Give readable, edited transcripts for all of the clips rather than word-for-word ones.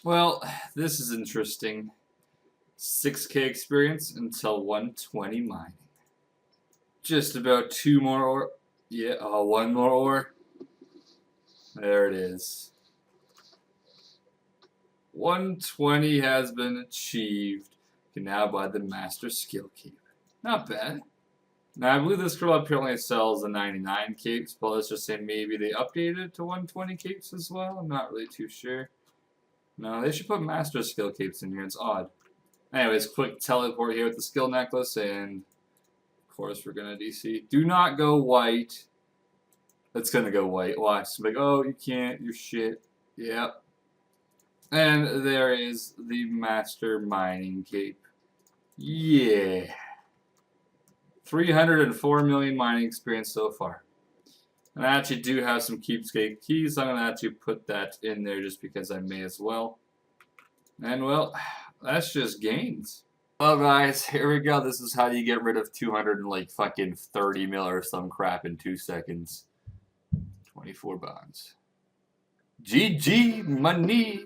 Well, this is interesting. 6K experience until 120 mining. Just about 2 more ore. Yeah, 1 more ore. There it is. 120 has been achieved. You can now buy the Master Skill Cape. Not bad. Now, I believe this girl apparently sells the 99 capes, but let's just say maybe they updated it to 120 capes as well. I'm not really too sure. No, they should put Master Skill Capes in here. It's odd. Anyways, quick teleport here with the skill necklace, and of course we're gonna DC. Do not go white. It's gonna go white. Watch. It's like, oh, you can't. You're shit. Yep. And there is the Master Mining Cape. Yeah. 304 million mining experience so far. And I actually do have some Keepscape keys. So I'm gonna actually put that in there just because I may as well. And well, that's just Gainz. Well guys, here we go. This is how you get rid of 200 and like fucking 30 mil or some crap in 2 seconds. 24 bonds. GG money.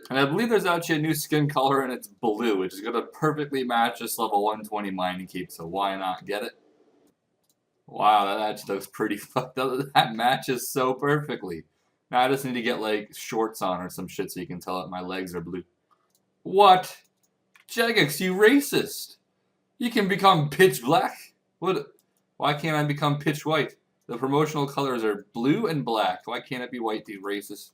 And I believe there's actually a new skin color and it's blue, which is gonna perfectly match this level 120 mining keep, so why not get it? Wow, that actually looks pretty fucked up. That matches so perfectly. Now I just need to get like shorts on or some shit so you can tell that my legs are blue. What? Jagex, you racist! You can become pitch black? What? Why can't I become pitch white? The promotional colors are blue and black. Why can't it be white, you racist?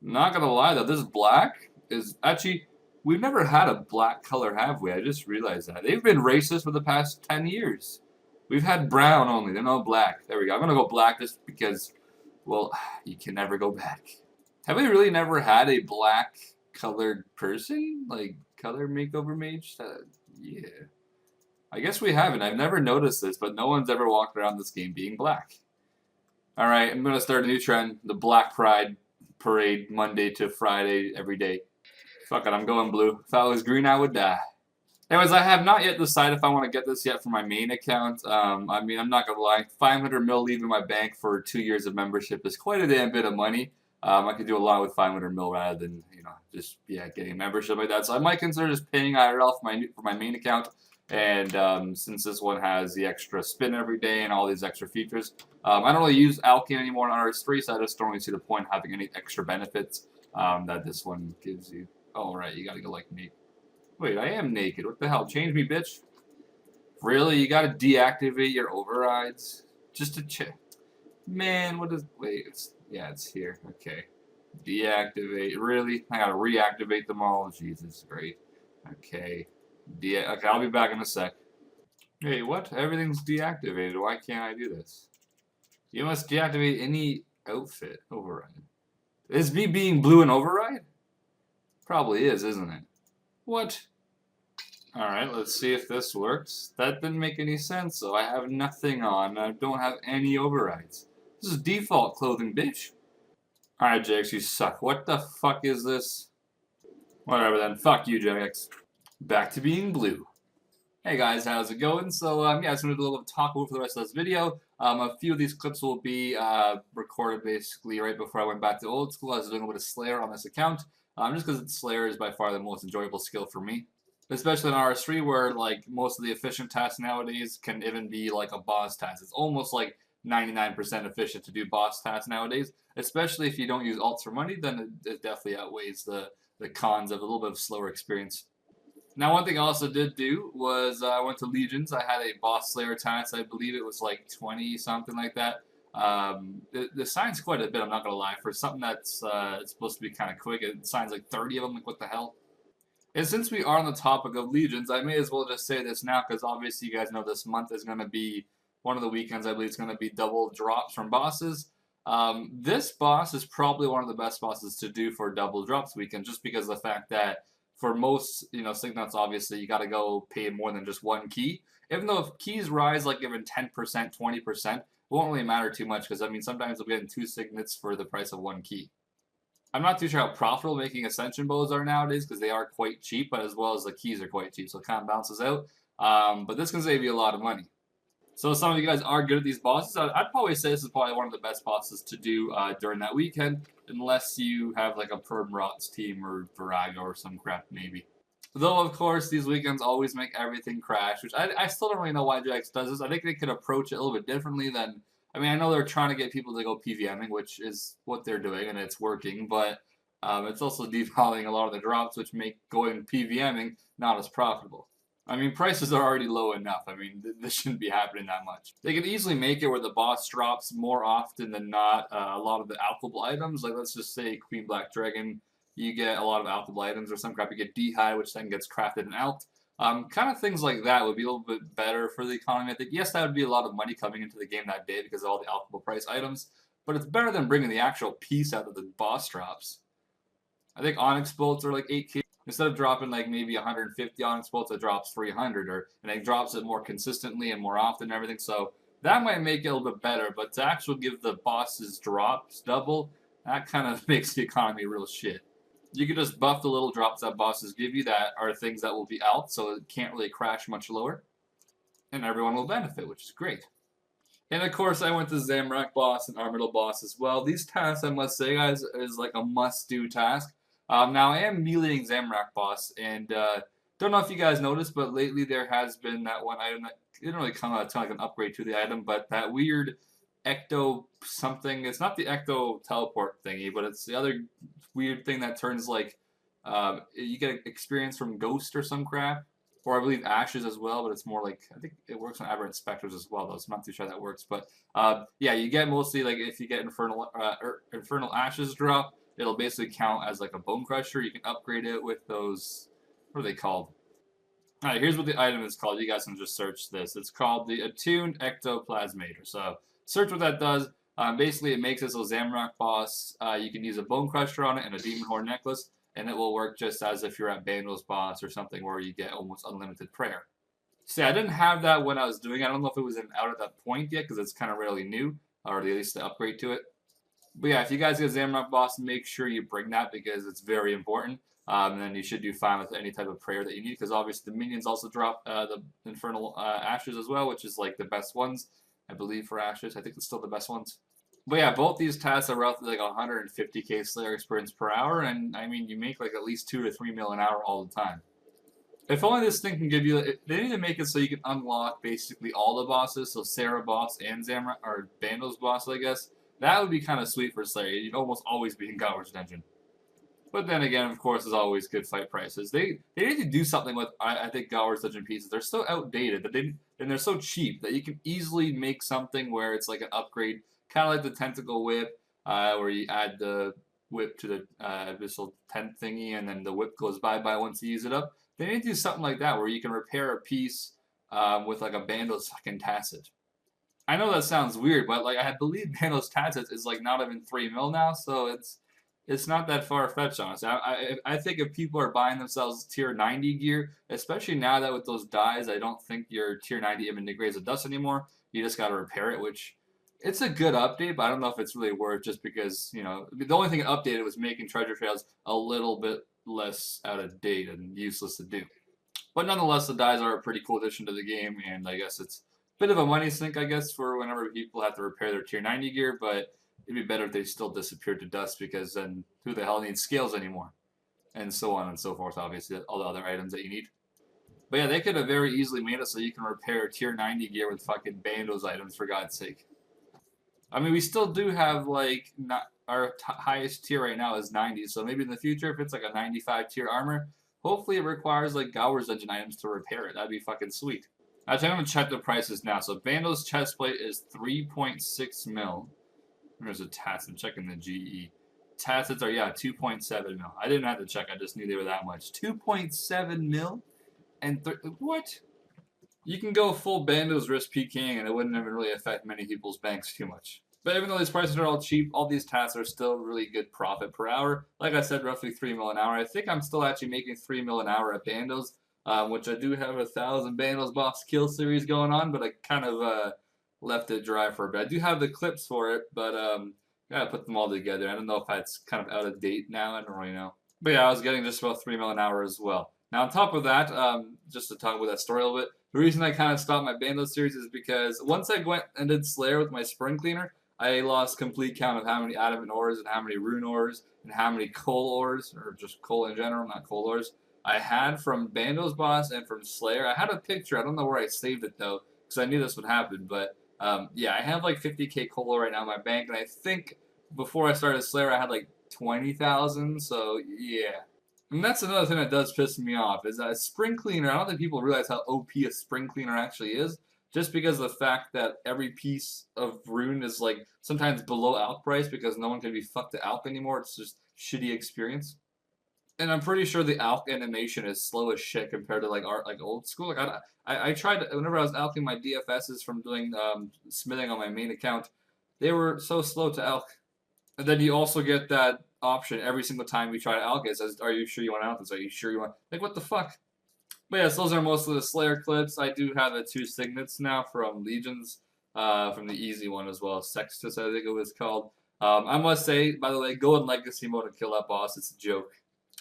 Not gonna lie though, this black is actually, we've never had a black color, have we? I just realized that. They've been racist for the past 10 years. We've had brown only, they're no black. There we go. I'm gonna go black just because, well, you can never go back. Have we really never had a black colored person? Like, color makeover mage? Yeah. I guess we haven't. I've never noticed this, but no one's ever walked around this game being black. Alright, I'm gonna start a new trend. The Black Pride Parade, Monday to Friday, every day. Fuck it, I'm going blue. If I was green, I would die. Anyways, I have not yet decided if I want to get this yet for my main account. I mean, I'm not going to lie. 500 mil leaving my bank for 2 years of membership is quite a damn bit of money. I could do a lot with 500 mil rather than, you know, just, yeah, getting a membership like that. So I might consider just paying IRL for my main account. And since this one has the extra spin every day and all these extra features, I don't really use Alkan anymore on RS3, so I just don't really see the point of having any extra benefits that this one gives you. Oh, right, you gotta go like me. Wait, I am naked. What the hell? Change me, bitch. Really? You gotta deactivate your overrides? Just to check. Man, what is... Wait, yeah, it's here. Okay. Deactivate. Really? I gotta reactivate them all? Jesus, great. Okay. Okay, I'll be back in a sec. Hey, what? Everything's deactivated. Why can't I do this? You must deactivate any outfit override. Is me being blue an override? Probably is, isn't it? What? Alright, let's see if this works. That didn't make any sense, so I have nothing on. I don't have any overrides. This is default clothing, bitch. Alright, Jax, you suck. What the fuck is this? Whatever then. Fuck you, Jax. Back to being blue. Hey guys, how's it going? So, yeah, I just wanted to do a little talk over for the rest of this video. A few of these clips will be recorded basically right before I went back to old school. I was doing a bit of Slayer on this account. Just because Slayer is by far the most enjoyable skill for me. Especially in RS3 where like most of the efficient tasks nowadays can even be like a boss task. It's almost like 99% efficient to do boss tasks nowadays. Especially if you don't use alts for money, then it definitely outweighs the cons of a little bit of slower experience. Now one thing I also did do was I went to Legions. I had a boss Slayer task. I believe it was like 20, something like that. The sign's quite a bit, I'm not gonna lie. For something that's it's supposed to be kind of quick, it signs like 30 of them, like what the hell? And since we are on the topic of Legions, I may as well just say this now, because obviously you guys know this month is going to be one of the weekends, I believe it's going to be double drops from bosses. This boss is probably one of the best bosses to do for double drops weekend, just because of the fact that for most, you know, signets, obviously you got to go pay more than just one key. Even though if keys rise like even 10%, 20%, it won't really matter too much, because I mean sometimes we'll get 2 signets for the price of 1 key. I'm not too sure how profitable making Ascension bows are nowadays, because they are quite cheap, but as well as the keys are quite cheap, so it kind of balances out. But this can save you a lot of money. So some of you guys are good at these bosses. I'd probably say this is probably one of the best bosses to do during that weekend. unless you have like a Permrot's team or Virago or some crap maybe. Though, of course, these weekends always make everything crash, which I still don't really know why Jax does this. I think they could approach it a little bit differently than... I mean, I know they're trying to get people to go PVMing, which is what they're doing, and it's working, but it's also devaluing a lot of the drops, which make going PVMing not as profitable. I mean, prices are already low enough. I mean, this shouldn't be happening that much. They could easily make it where the boss drops more often than not a lot of the alchable items. Like, let's just say Queen Black Dragon, you get a lot of alchable items or some crap. You get Dehy, which then gets crafted and alt. Kind of things like that would be a little bit better for the economy. I think, yes, that would be a lot of money coming into the game that day because of all the alchable price items, but it's better than bringing the actual piece out of the boss drops. I think Onyx bolts are like 8k. Instead of dropping like maybe 150 Onyx bolts, it drops 300, and it drops it more consistently and more often and everything. So that might make it a little bit better, but to actually give the bosses drops double, that kind of makes the economy real shit. You could just buff the little drops that bosses give you that are things that will be out, so it can't really crash much lower. And everyone will benefit, which is great. And of course, I went to Zamorak boss and Armadyl boss as well. These tasks, I must say, guys, is like a must-do task. Now, I am meleeing Zamorak boss, and don't know if you guys noticed, but lately there has been that one item that didn't really come out to like an upgrade to the item, but that weird Ecto something. It's not the Ecto teleport thingy, but it's the other weird thing that turns like you get experience from Ghost or some crap, or I believe Ashes as well. But it's more like I think it works on Aberrant Specters as well, though. So I'm not too sure how that works, but yeah, you get mostly like if you get Infernal Ashes drop, it'll basically count as like a Bone Crusher. You can upgrade it with those. What are they called? Alright, here's what the item is called. You guys can just search this. It's called the Attuned Ectoplasmator. So search what that does. Basically, it makes this a Zamorak boss. You can use a Bone Crusher on it and a Demon Horn Necklace, and it will work just as if you're at Bandle's boss or something where you get almost unlimited prayer. See, I didn't have that when I was doing it. I don't know if it was out at that point yet because it's kind of really new, or at least the upgrade to it. But yeah, if you guys get Zamorak boss, make sure you bring that because it's very important. And then you should do fine with any type of prayer that you need because obviously the minions also drop the Infernal Ashes as well, which is like the best ones, I believe, for Ashes. I think it's still the best ones. But yeah, both these tasks are roughly like 150k Slayer experience per hour, and I mean, you make like at least 2 to 3 mil an hour all the time. If only this thing can give you, they need to make it so you can unlock basically all the bosses, so Sarah boss and Zamorak, or Bandle's boss, I guess. That would be kind of sweet for Slayer. You'd almost always be in Gainz Dungeon. But then again, of course, there's always good fight prices. They need to do something with, I think, Gainz Dungeon pieces. They're so outdated, and they're so cheap that you can easily make something where it's like an upgrade, kind of like the Tentacle Whip, where you add the whip to the Abyssal Tent thingy, and then the whip goes bye-bye once you use it up. They need to do something like that, where you can repair a piece with like a Bandle's fucking Tacit. I know that sounds weird, but like I believe Bandle's Tacit is like not even 3 mil now, so it's not that far-fetched, honestly. I think if people are buying themselves tier 90 gear, especially now that with those dyes, I don't think your tier 90 even degrades the dust anymore. You just got to repair it, which it's a good update, but I don't know if it's really worth just because, you know, the only thing it updated was making treasure trails a little bit less out of date and useless to do. But nonetheless, the dyes are a pretty cool addition to the game, and I guess it's a bit of a money sink, I guess, for whenever people have to repair their tier 90 gear, but it'd be better if they still disappeared to dust because then who the hell needs scales anymore? And so on and so forth, obviously, all the other items that you need. But yeah, they could have very easily made it so you can repair tier 90 gear with fucking Bandle's items, for God's sake. I mean, we still do have, like, our highest tier right now is 90, so maybe in the future, if it's like a 95 tier armor, hopefully it requires, like, Gainz Dungeon items to repair it. That'd be fucking sweet. Actually, I'm going to check the prices now. So Bandle's chestplate is 3.6 mil. There's a Tacit. I'm checking the GE. Tacits are, yeah, 2.7 mil. I didn't have to check. I just knew they were that much. 2.7 mil? And what? You can go full Bandle's risk PKing and it wouldn't even really affect many people's banks too much. But even though these prices are all cheap, all these tasks are still really good profit per hour. Like I said, roughly 3 mil an hour. I think I'm still actually making 3 mil an hour at Bandle's, which I do have 1,000 Bandle's boss kill series going on, but I kind of left it dry for a bit. I do have the clips for it, but gotta put them all together. I don't know if that's kind of out of date now. I don't really know. But yeah, I was getting just about 3 mil an hour as well. Now on top of that, just to talk about that story a little bit, the reason I kind of stopped my Bandle's series is because once I went and did Slayer with my Spring Cleaner, I lost complete count of how many adamant ores and how many rune ores and how many coal ores, or just coal in general, not coal ores, I had from Bando's boss and from Slayer. I had a picture. I don't know where I saved it though, because I knew this would happen. But yeah, I have like 50k coal ore right now in my bank, and I think before I started Slayer, I had like 20,000. So yeah. And that's another thing that does piss me off is that a spring cleaner. I don't think people realize how OP a spring cleaner actually is, just because of the fact that every piece of rune is like sometimes below alk price because no one can be fucked to alk anymore. It's just shitty experience. And I'm pretty sure the alk animation is slow as shit compared to like art like old school. Like I tried whenever I was alking my DFSs from doing smithing on my main account, they were so slow to alk. And then you also get that option every single time you try to alk. It says, "Are you sure you want to alk this? Are you sure you want?" Like what the fuck? But yes, those are most of the Slayer clips. I do have the 2 signets now from Legions, from the easy one as well. Sextus, I think it was called. I must say, by the way, go in Legacy mode and kill that boss. It's a joke.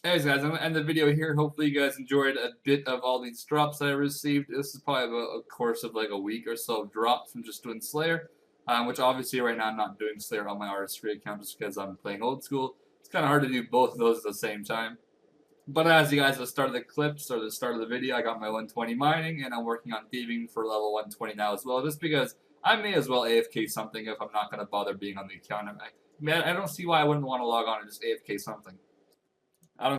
Anyways, guys, I'm going to end the video here. Hopefully you guys enjoyed a bit of all these drops that I received. This is probably about a course of like a week or so of drops from just doing Slayer, which obviously right now I'm not doing Slayer on my artistry account just because I'm playing old school. It's kind of hard to do both of those at the same time. But as you guys at the start of the clips or the start of the video, I got my 120 mining, and I'm working on thieving for level 120 now as well, just because I may as well AFK something if I'm not going to bother being on the account. I don't see why I wouldn't want to log on and just AFK something.